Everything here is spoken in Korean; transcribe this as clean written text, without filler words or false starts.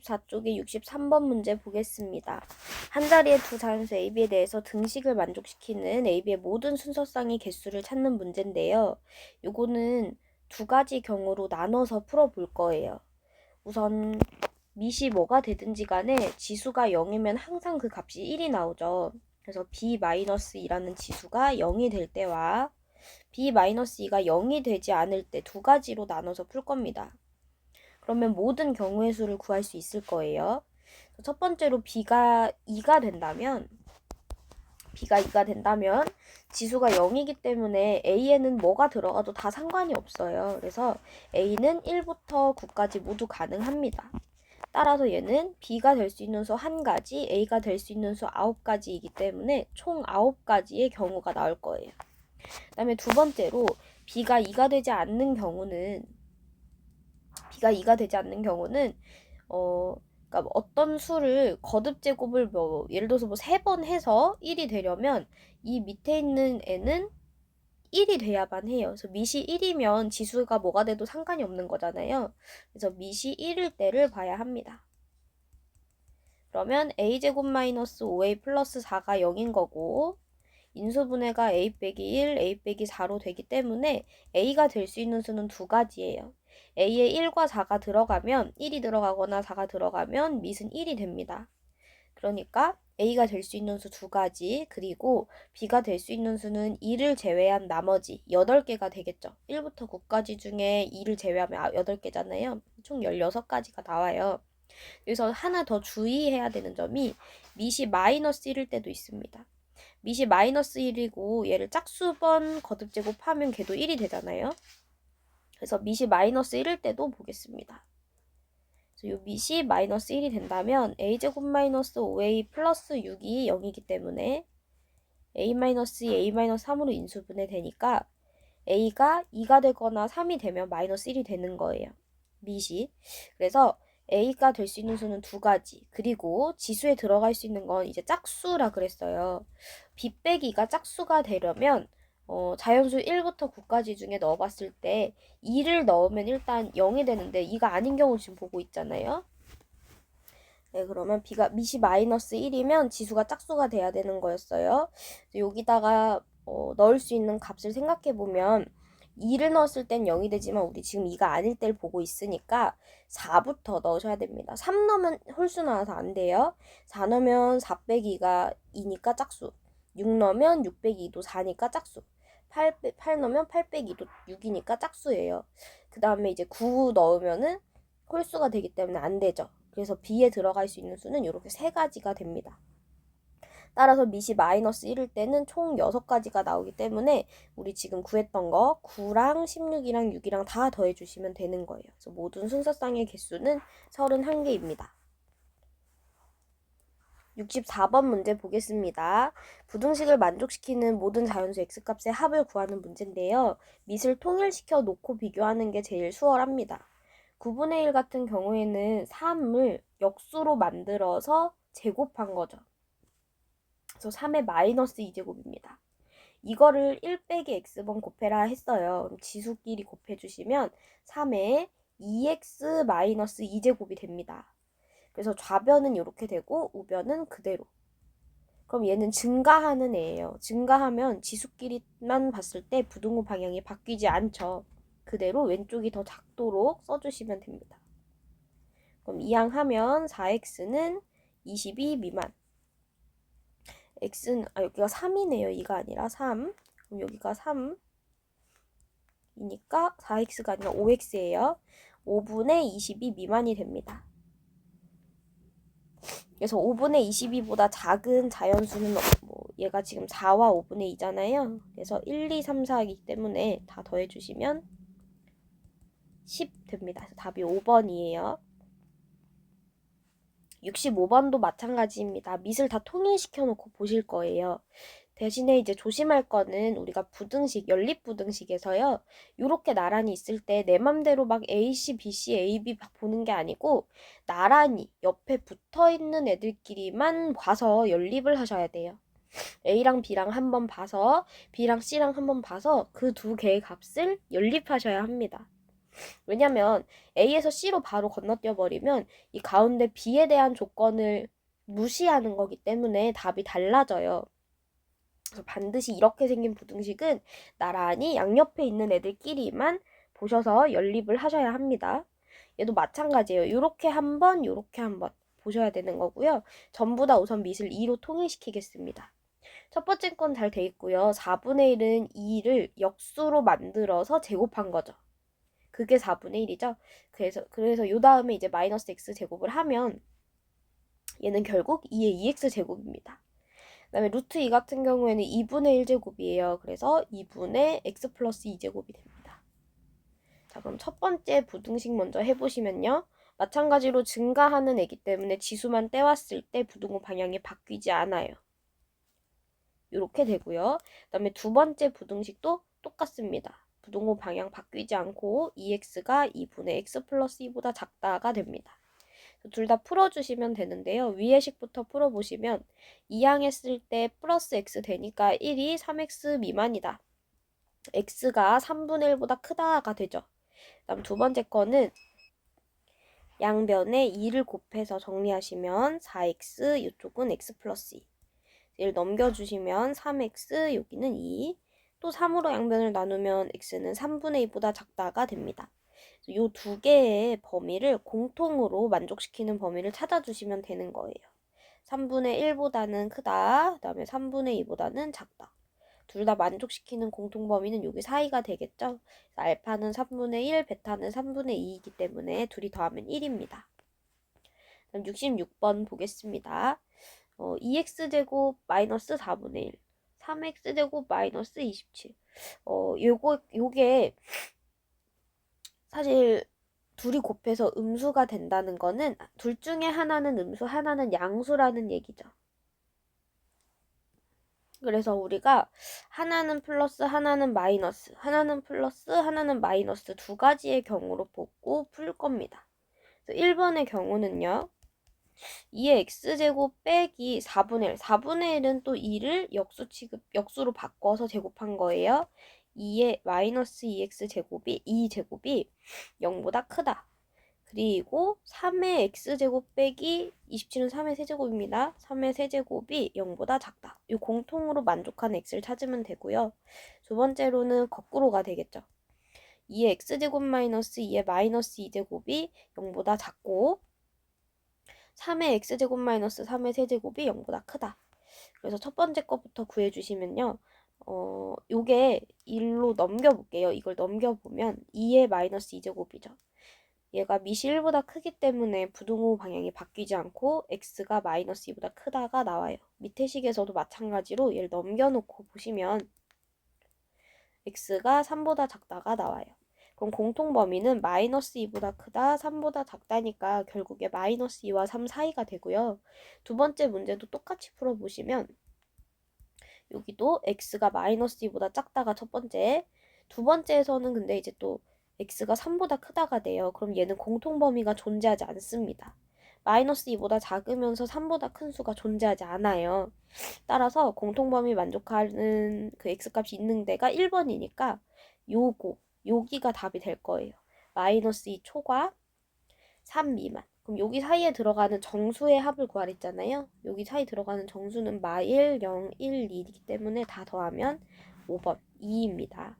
64쪽의 63번 문제 보겠습니다. 한 자리의 두 자연수 A, B에 대해서 등식을 만족시키는 A, B의 모든 순서쌍의 개수를 찾는 문제인데요. 요거는 두 가지 경우로 나눠서 풀어볼 거예요. 우선 밑이 뭐가 되든지 간에 지수가 0이면 항상 그 값이 1이 나오죠. 그래서 B-2라는 지수가 0이 될 때와 B-2가 0이 되지 않을 때 두 가지로 나눠서 풀 겁니다. 그러면 모든 경우의 수를 구할 수 있을 거예요. 첫 번째로 B가 2가 된다면 지수가 0이기 때문에 A에는 뭐가 들어가도 다 상관이 없어요. 그래서 A는 1부터 9까지 모두 가능합니다. 따라서 얘는 B가 될 수 있는 수 1가지, A가 될 수 있는 수 9가지이기 때문에 총 9가지의 경우가 나올 거예요. 그 다음에 두 번째로 B가 2가 되지 않는 경우는 그러니까 어떤 수를 거듭 제곱을 예를 들어서 3번 해서 1이 되려면 이 밑에 있는 애는 1이 돼야만 해요. 그래서 밑이 1이면 지수가 뭐가 돼도 상관이 없는 거잖아요. 그래서 밑이 1일 때를 봐야 합니다. 그러면 a제곱 마이너스 5a 플러스 4가 0인 거고 인수분해가 a 빼기 1, a 빼기 4로 되기 때문에 a가 될 수 있는 수는 두 가지예요. a에 1과 4가 들어가면 1이 들어가거나 4가 들어가면 밑은 1이 됩니다. 그러니까 a가 될 수 있는 수 두 가지, 그리고 b가 될 수 있는 수는 2를 제외한 나머지 8개가 되겠죠. 1부터 9까지 중에 2를 제외하면 8개잖아요. 총 16가지가 나와요. 여기서 하나 더 주의해야 되는 점이 밑이 마이너스 1일 때도 있습니다. 밑이 마이너스 1이고 얘를 짝수번 거듭 제곱하면 걔도 1이 되잖아요. 그래서 밑이 마이너스 1일 때도 보겠습니다. 그래서 이 밑이 마이너스 1이 된다면 a제곱 마이너스 5a 플러스 6이 0이기 때문에 a-2, a-3으로 인수분해 되니까 a가 2가 되거나 3이 되면 마이너스 1이 되는 거예요. 밑이. 그래서 a가 될 수 있는 수는 두 가지, 그리고 지수에 들어갈 수 있는 건 이제 짝수라 그랬어요. b 빼기가 짝수가 되려면 자연수 1부터 9까지 중에 넣어봤을 때 2를 넣으면 일단 0이 되는데 2가 아닌 경우 지금 보고 있잖아요. 네, 그러면 밑이 마이너스 1이면 지수가 짝수가 돼야 되는 거였어요. 여기다가 넣을 수 있는 값을 생각해보면 2를 넣었을 땐 0이 되지만 우리 지금 2가 아닐 때를 보고 있으니까 4부터 넣으셔야 됩니다. 3 넣으면 홀수 나와서 안 돼요. 4 넣으면 4 빼기 2가 2니까 짝수. 6 넣으면 6 빼기 2도 4니까 짝수. 8 넣으면 8 빼기 2도 6이니까 짝수예요. 그 다음에 이제 9 넣으면은 홀수가 되기 때문에 안 되죠. 그래서 B에 들어갈 수 있는 수는 이렇게 세 가지가 됩니다. 따라서 밑이 마이너스 1일 때는 총 6가지가 나오기 때문에 우리 지금 구했던 거 9랑 16이랑 6이랑 다 더해주시면 되는 거예요. 그래서 모든 순서쌍의 개수는 31개입니다. 64번 문제 보겠습니다. 부등식을 만족시키는 모든 자연수 x값의 합을 구하는 문제인데요. 밑을 통일시켜 놓고 비교하는 게 제일 수월합니다. 9분의 1 같은 경우에는 3을 역수로 만들어서 제곱한 거죠. 그래서 3의 마이너스 2제곱입니다. 이거를 1 빼기 x번 곱해라 했어요. 그럼 지수끼리 곱해주시면 3의 2x 마이너스 2제곱이 됩니다. 그래서 좌변은 이렇게 되고 우변은 그대로. 그럼 얘는 증가하는 애예요. 증가하면 지수끼리만 봤을 때 부등호 방향이 바뀌지 않죠. 그대로 왼쪽이 더 작도록 써주시면 됩니다. 그럼 이항하면 4x는 22 미만. x는 여기가 3이네요. 2가 아니라 3. 그럼 여기가 3이니까 4x가 아니라 5x예요. 5분의 22 미만이 됩니다. 그래서 5분의 22보다 작은 자연수는 얘가 지금 4와 5분의 2잖아요. 그래서 1, 2, 3, 4이기 때문에 다 더해주시면 10 됩니다. 그래서 답이 5번이에요. 65번도 마찬가지입니다. 밑을 다 통일시켜 놓고 보실 거예요. 대신에 이제 조심할 거는 우리가 부등식, 연립부등식에서요. 요렇게 나란히 있을 때 내 맘대로 막 AC, BC, AB 막 보는 게 아니고 나란히 옆에 붙어있는 애들끼리만 봐서 연립을 하셔야 돼요. A랑 B랑 한번 봐서 B랑 C랑 한번 봐서 그 두 개의 값을 연립하셔야 합니다. 왜냐면 A에서 C로 바로 건너뛰어 버리면 이 가운데 B에 대한 조건을 무시하는 거기 때문에 답이 달라져요. 그래서 반드시 이렇게 생긴 부등식은 나란히 양옆에 있는 애들끼리만 보셔서 연립을 하셔야 합니다. 얘도 마찬가지예요. 이렇게 한 번, 이렇게 한 번 보셔야 되는 거고요. 전부 다 우선 밑을 2로 통일시키겠습니다. 첫 번째 건 잘 돼 있고요. 4분의 1은 2를 역수로 만들어서 제곱한 거죠. 그게 4분의 1이죠. 그래서 요 다음에 이제 마이너스 x 제곱을 하면 얘는 결국 2의 2x 제곱입니다. 그 다음에 루트 2 같은 경우에는 2분의 1제곱이에요. 그래서 2분의 x 플러스 2제곱이 됩니다. 자, 그럼 첫 번째 부등식 먼저 해보시면요. 마찬가지로 증가하는 애기 때문에 지수만 떼왔을 때 부등호 방향이 바뀌지 않아요. 이렇게 되고요. 그 다음에 두 번째 부등식도 똑같습니다. 부등호 방향 바뀌지 않고 2x가 2분의 x 플러스 2보다 작다가 됩니다. 둘 다 풀어주시면 되는데요. 위의 식부터 풀어보시면 2항했을 때 플러스 x 되니까 1이 3x 미만이다. x가 3분의 1보다 크다가 되죠. 다음 두 번째 거는 양변에 2를 곱해서 정리하시면 4x, 이쪽은 x 플러스 2. 1 넘겨주시면 3x, 여기는 2. 또 3으로 양변을 나누면 x는 3분의 2보다 작다가 됩니다. 이 두 개의 범위를 공통으로 만족시키는 범위를 찾아주시면 되는 거예요. 3분의 1보다는 크다. 그 다음에 3분의 2보다는 작다. 둘 다 만족시키는 공통범위는 여기 사이가 되겠죠. 알파는 3분의 1, 베타는 3분의 2이기 때문에 둘이 더하면 1입니다. 그럼 66번 보겠습니다. 2x제곱 마이너스 4분의 1, 3x제곱 마이너스 27. 요게 사실 둘이 곱해서 음수가 된다는 거는 둘 중에 하나는 음수, 하나는 양수라는 얘기죠. 그래서 우리가 하나는 플러스, 하나는 마이너스, 하나는 플러스, 하나는 마이너스 두 가지의 경우로 보고 풀 겁니다. 1번의 경우는요. 2의 x제곱 빼기 4분의 1. 4분의 1은 또 2를 역수로 바꿔서 제곱한 거예요. 2의 마이너스 2x 제곱이 2제곱이 0보다 크다. 그리고 3의 x제곱 빼기 27은 3의 세제곱입니다. 3의 세제곱이 0보다 작다. 이 공통으로 만족하는 x를 찾으면 되고요. 두 번째로는 거꾸로가 되겠죠. 2의 x제곱 마이너스 2의 마이너스 2제곱이 0보다 작고 3의 x제곱 마이너스 3의 세제곱이 0보다 크다. 그래서 첫 번째 것부터 구해주시면요. 요게 1로 넘겨볼게요. 이걸 넘겨보면 2의 마이너스 2제곱이죠. 얘가 밑이 1보다 크기 때문에 부등호 방향이 바뀌지 않고 x가 마이너스 2보다 크다가 나와요. 밑에 식에서도 마찬가지로 얘를 넘겨놓고 보시면 x가 3보다 작다가 나와요. 그럼 공통범위는 마이너스 2보다 크다, 3보다 작다니까 결국에 마이너스 2와 3 사이가 되고요. 두 번째 문제도 똑같이 풀어보시면 여기도 x가 마이너스 2보다 작다가 첫 번째, 두 번째에서는 근데 이제 또 x가 3보다 크다가 돼요. 그럼 얘는 공통범위가 존재하지 않습니다. 마이너스 2보다 작으면서 3보다 큰 수가 존재하지 않아요. 따라서 공통범위 만족하는 그 x값이 있는 데가 1번이니까 여기가 답이 될 거예요. 마이너스 2 초과 3 미만. 그럼 여기 사이에 들어가는 정수의 합을 구하랬잖아요. 여기 사이 들어가는 정수는 마1, 0, 1, 2이기 때문에 다 더하면 5번 2입니다.